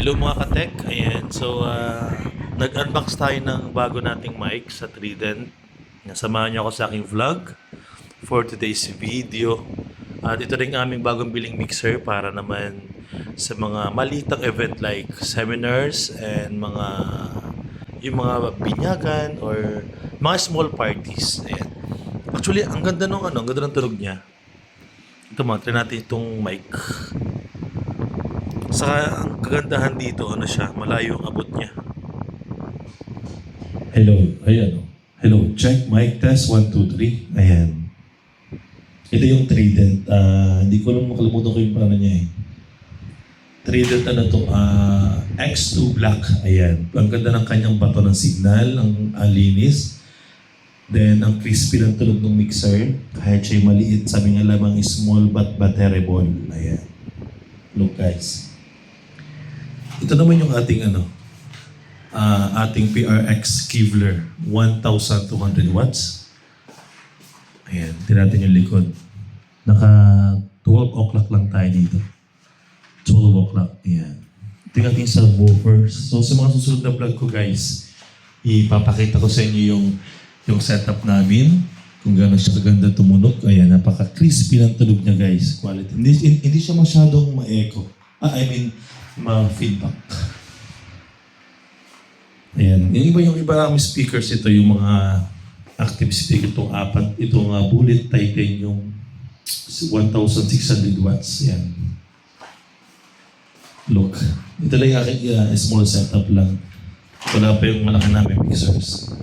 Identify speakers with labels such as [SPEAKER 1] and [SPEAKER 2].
[SPEAKER 1] Hello mga ka-tech, ayan. So, nag-unbox tayo ng bago nating mic sa Trident. Nasamahan niyo ako sa aking vlog for today's video. At ito rin aming bagong biling mixer para naman sa mga malitang event like seminars and yung mga binyagan or mga small parties. Ayan. Actually, ang ganda ang ganda ng tunog niya. Ito mga, try natin itong mic. Saka ang kagandahan dito, malayo ang abot niya.
[SPEAKER 2] Hello, ayan o. Hello, check mic test 1, 2, 3. Ayan. Ito yung Trident. Hindi ko lang makalimutan ko yung pangalan niya eh. Trident X2 Black. Ayan. Ang ganda ng kanyang bato ng signal, ang linis. Then, ang crispy ng tunog ng mixer. Kahit siya'y maliit, sabi nga lamang small but batterable. Ayan. Look guys. Ito naman yung ating ating PRX Kevlar 1,200 watts. Ayan, tinatin yung likod. Naka 12 o'clock lang tayo dito. 12 o'clock, ayan. Ito yung ating subwoofers. So sa mga susunod na vlog ko guys, ipapakita ko sa inyo yung setup namin. Kung gano'n siya kaganda tumunog. Ayan, napaka-crispy ng tunog niya guys. Quality. Hindi siya masyadong ma-echo. Ma-feedback. Ayan. Yung iba naming speakers ito, yung mga active speaker, itong Bullet Titanium 1,600 watts. Ayan. Look. Ito lang yung aking small setup lang. Wala pa yung malaki namin mixers.